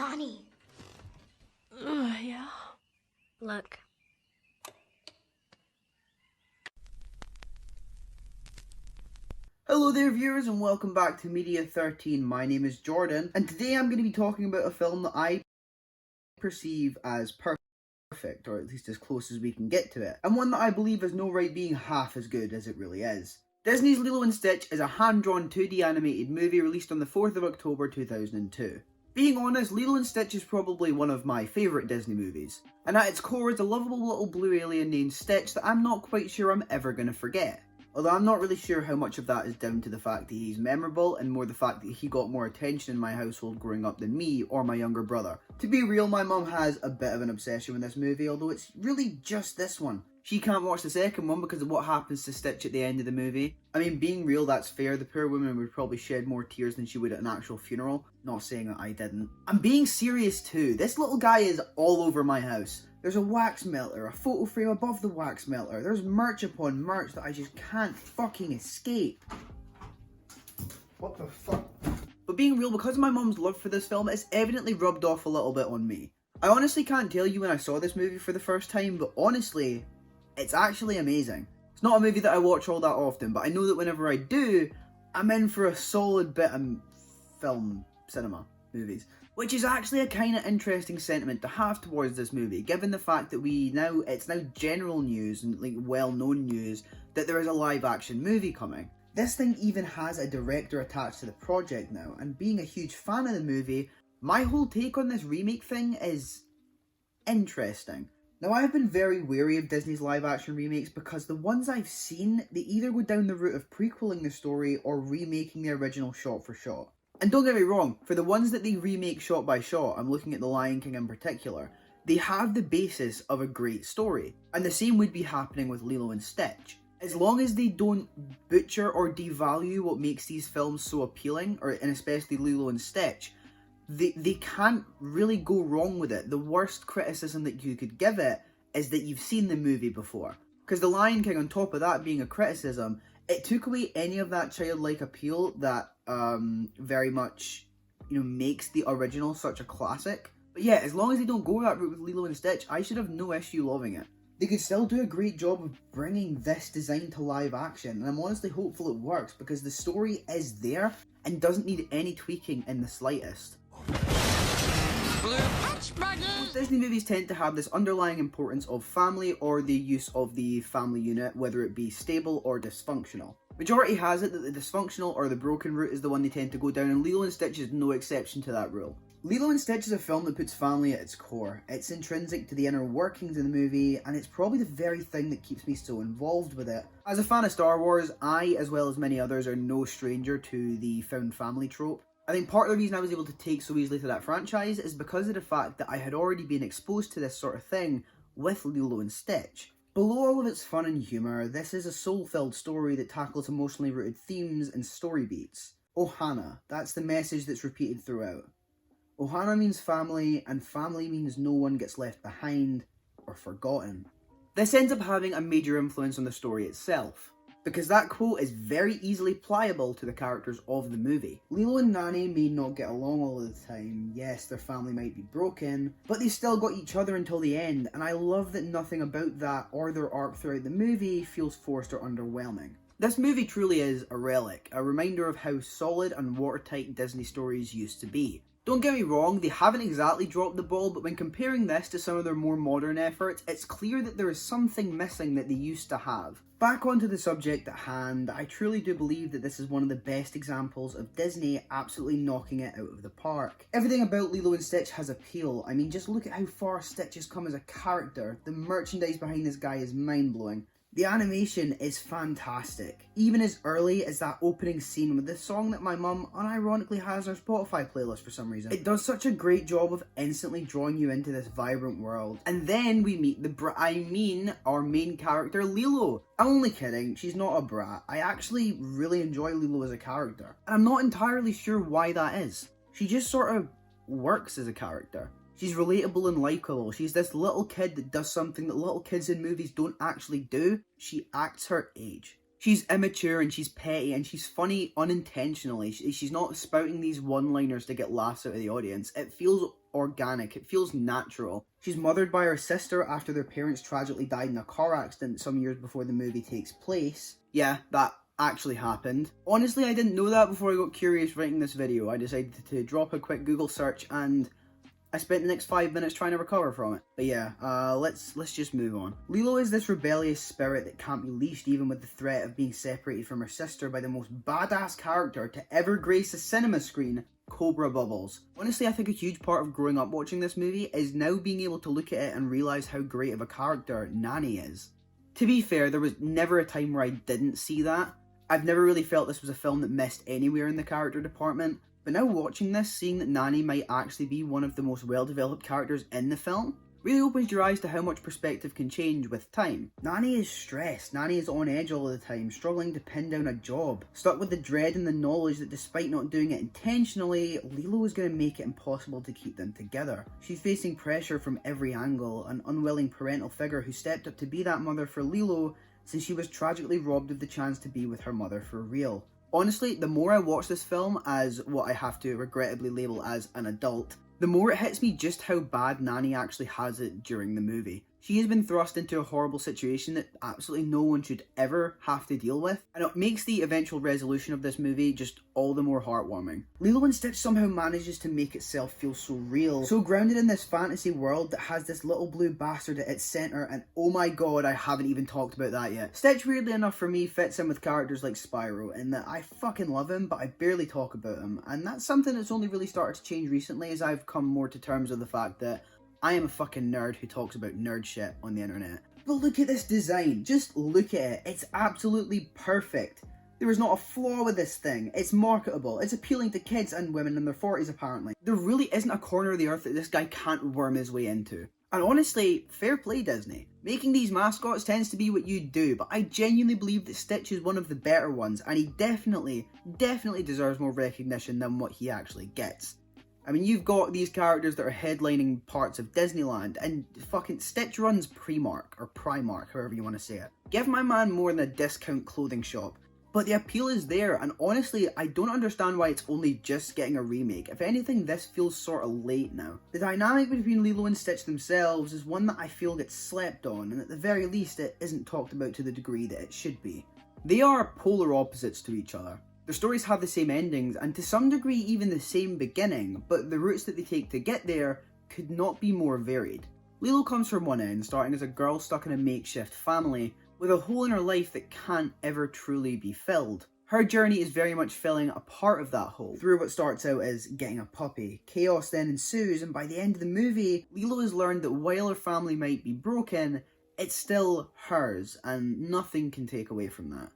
Bonnie. Yeah. Look. Hello there viewers and welcome back to Media 13. My name is Jordan and today I'm going to be talking about a film that I perceive as perfect, or at least as close as we can get to it, and one that I believe has no right being half as good as it really is. Disney's Lilo & Stitch is a hand-drawn 2D animated movie released on the 4th of October 2002. Being honest, Lilo & Stitch is probably one of my favourite Disney movies, and at its core is a lovable little blue alien named Stitch that I'm not quite sure I'm ever going to forget. Although I'm not really sure how much of that is down to the fact that he's memorable and more the fact that he got more attention in my household growing up than me or my younger brother. To be real, my mum has a bit of an obsession with this movie, although it's really just this one. She can't watch the second one because of what happens to Stitch at the end of the movie. I mean, being real, that's fair. The poor woman would probably shed more tears than she would at an actual funeral. Not saying that I didn't. I'm being serious too. This little guy is all over my house. There's a wax melter, a photo frame above the wax melter. There's merch upon merch that I just can't fucking escape. What the fuck? But being real, because of my mum's love for this film, it's evidently rubbed off a little bit on me. I honestly can't tell you when I saw this movie for the first time, but honestly, it's actually amazing. It's not a movie that I watch all that often, but I know that whenever I do, I'm in for a solid bit of film cinema movies. Which is actually a kind of interesting sentiment to have towards this movie, given the fact that it's now general news and like well-known news that there is a live-action movie coming. This thing even has a director attached to the project now, and being a huge fan of the movie, my whole take on this remake thing is interesting. Now, I've been very wary of Disney's live-action remakes because the ones I've seen, they either go down the route of prequeling the story or remaking the original shot for shot. And don't get me wrong, for the ones that they remake shot by shot, I'm looking at The Lion King in particular, they have the basis of a great story. And the same would be happening with Lilo & Stitch. As long as they don't butcher or devalue what makes these films so appealing, and especially Lilo & Stitch, they can't really go wrong with it. The worst criticism that you could give it is that you've seen the movie before. Because The Lion King, on top of that being a criticism, it took away any of that childlike appeal that very much, makes the original such a classic. But yeah, as long as they don't go that route with Lilo & Stitch, I should have no issue loving it. They could still do a great job of bringing this design to live action, and I'm honestly hopeful it works because the story is there and doesn't need any tweaking in the slightest. Most Disney movies tend to have this underlying importance of family or the use of the family unit, whether it be stable or dysfunctional. Majority has it that the dysfunctional or the broken route is the one they tend to go down, and Lilo & Stitch is no exception to that rule. Lilo & Stitch is a film that puts family at its core. It's intrinsic to the inner workings of the movie, and it's probably the very thing that keeps me so involved with it. As a fan of Star Wars, I, as well as many others, are no stranger to the found family trope. I think part of the reason I was able to take so easily to that franchise is because of the fact that I had already been exposed to this sort of thing with Lilo & Stitch. Below all of its fun and humour, this is a soul-filled story that tackles emotionally rooted themes and story beats. Ohana, that's the message that's repeated throughout. Ohana means family, and family means no one gets left behind or forgotten. This ends up having a major influence on the story itself, because that quote is very easily pliable to the characters of the movie. Lilo and Nani may not get along all the time, yes, their family might be broken, but they still got each other until the end, and I love that nothing about that or their arc throughout the movie feels forced or underwhelming. This movie truly is a relic, a reminder of how solid and watertight Disney stories used to be. Don't get me wrong, they haven't exactly dropped the ball, but when comparing this to some of their more modern efforts, it's clear that there is something missing that they used to have. Back onto the subject at hand, I truly do believe that this is one of the best examples of Disney absolutely knocking it out of the park. Everything about Lilo & Stitch has appeal. I mean, just look at how far Stitch has come as a character. The merchandise behind this guy is mind-blowing. The animation is fantastic, even as early as that opening scene with the song that my mum unironically has on her Spotify playlist for some reason. It does such a great job of instantly drawing you into this vibrant world. And then we meet our main character, Lilo. I'm only kidding, she's not a brat. I actually really enjoy Lilo as a character. And I'm not entirely sure why that is. She just sort of works as a character. She's relatable and likeable. She's this little kid that does something that little kids in movies don't actually do. She acts her age. She's immature and she's petty and she's funny unintentionally. She's not spouting these one-liners to get laughs out of the audience. It feels organic. It feels natural. She's mothered by her sister after their parents tragically died in a car accident some years before the movie takes place. Yeah, that actually happened. Honestly, I didn't know that before I got curious writing this video. I decided to drop a quick Google search and I spent the next 5 minutes trying to recover from it. But yeah, let's just move on. Lilo is this rebellious spirit that can't be leashed even with the threat of being separated from her sister by the most badass character to ever grace a cinema screen, Cobra Bubbles. Honestly, I think a huge part of growing up watching this movie is now being able to look at it and realise how great of a character Nani is. To be fair, there was never a time where I didn't see that. I've never really felt this was a film that missed anywhere in the character department. But now watching this, seeing that Nani might actually be one of the most well-developed characters in the film, really opens your eyes to how much perspective can change with time. Nani is stressed, Nani is on edge all the time, struggling to pin down a job, stuck with the dread and the knowledge that despite not doing it intentionally, Lilo is going to make it impossible to keep them together. She's facing pressure from every angle, an unwilling parental figure who stepped up to be that mother for Lilo since she was tragically robbed of the chance to be with her mother for real. Honestly, the more I watch this film as what I have to regrettably label as an adult, the more it hits me just how bad Nani actually has it during the movie. She has been thrust into a horrible situation that absolutely no one should ever have to deal with, and it makes the eventual resolution of this movie just all the more heartwarming. Lilo and Stitch somehow manages to make itself feel so real, so grounded in this fantasy world that has this little blue bastard at its centre, and oh my god, I haven't even talked about that yet. Stitch, weirdly enough for me, fits in with characters like Spyro in that I fucking love him, but I barely talk about him, and that's something that's only really started to change recently as I've come more to terms with the fact that I am a fucking nerd who talks about nerd shit on the internet. But look at this design, just look at it, it's absolutely perfect. There is not a flaw with this thing, it's marketable, it's appealing to kids and women in their 40s apparently. There really isn't a corner of the earth that this guy can't worm his way into. And honestly, fair play Disney. Making these mascots tends to be what you do, but I genuinely believe that Stitch is one of the better ones, and he definitely deserves more recognition than what he actually gets. I mean, you've got these characters that are headlining parts of Disneyland, and fucking Stitch runs Primark, or Primark, however you want to say it. Give my man more than a discount clothing shop. But the appeal is there, and honestly, I don't understand why it's only just getting a remake. If anything, this feels sort of late now. The dynamic between Lilo and Stitch themselves is one that I feel gets slept on, and at the very least, it isn't talked about to the degree that it should be. They are polar opposites to each other. Their stories have the same endings, and to some degree even the same beginning, but the routes that they take to get there could not be more varied. Lilo comes from one end, starting as a girl stuck in a makeshift family, with a hole in her life that can't ever truly be filled. Her journey is very much filling a part of that hole, through what starts out as getting a puppy. Chaos then ensues, and by the end of the movie, Lilo has learned that while her family might be broken, it's still hers, and nothing can take away from that.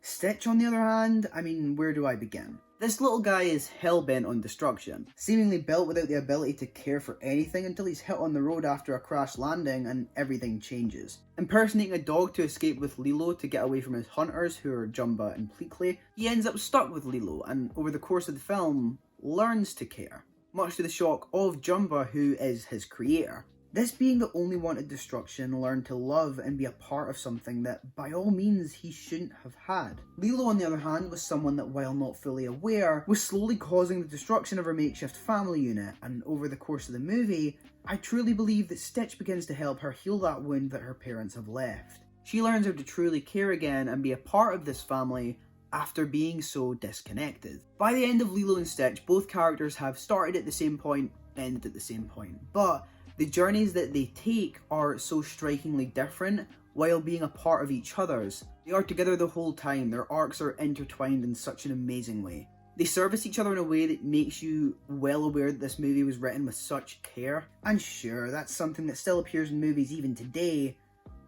Stitch, on the other hand, I mean, where do I begin? This little guy is hell-bent on destruction, seemingly built without the ability to care for anything until he's hit on the road after a crash landing and everything changes. Impersonating a dog to escape with Lilo to get away from his hunters, who are Jumba and Pleakley, he ends up stuck with Lilo and, over the course of the film, learns to care, much to the shock of Jumba, who is his creator. This being the only wanted destruction learned to love and be a part of something that, by all means, he shouldn't have had. Lilo, on the other hand, was someone that, while not fully aware, was slowly causing the destruction of her makeshift family unit, and over the course of the movie, I truly believe that Stitch begins to help her heal that wound that her parents have left. She learns how to truly care again and be a part of this family after being so disconnected. By the end of Lilo and Stitch, both characters have started at the same point, ended at the same point, but the journeys that they take are so strikingly different while being a part of each other's. They are together the whole time, their arcs are intertwined in such an amazing way. They service each other in a way that makes you well aware that this movie was written with such care. And sure, that's something that still appears in movies even today,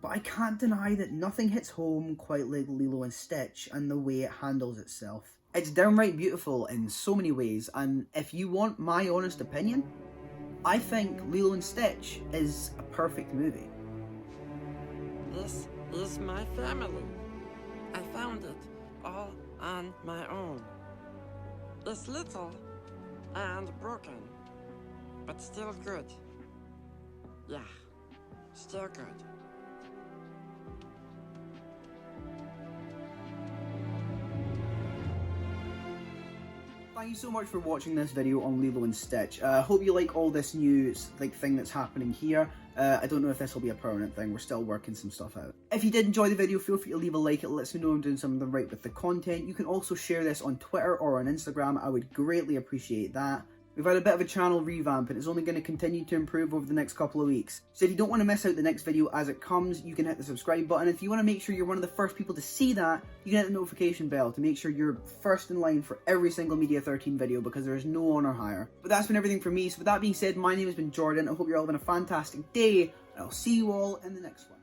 but I can't deny that nothing hits home quite like Lilo and Stitch and the way it handles itself. It's downright beautiful in so many ways, and if you want my honest opinion, I think Lilo and Stitch is a perfect movie. This is my family. I found it all on my own. It's little and broken, but still good. Yeah, still good. Thank you so much for watching this video on Lilo and Stitch. Hope you like all this new thing that's happening here. I don't know if this will be a permanent thing. We're still working some stuff out. If you did enjoy the video, feel free to leave a like. It lets me know I'm doing something right with the content. You can also share this on Twitter or on Instagram. I would greatly appreciate that. We've had a bit of a channel revamp and it's only going to continue to improve over the next couple of weeks. So if you don't want to miss out the next video as it comes, you can hit the subscribe button. If you want to make sure you're one of the first people to see that, you can hit the notification bell to make sure you're first in line for every single Media 13 video, because there is no one or higher. But that's been everything from me. So with that being said, my name has been Jordan. I hope you're all having a fantastic day, and I'll see you all in the next one.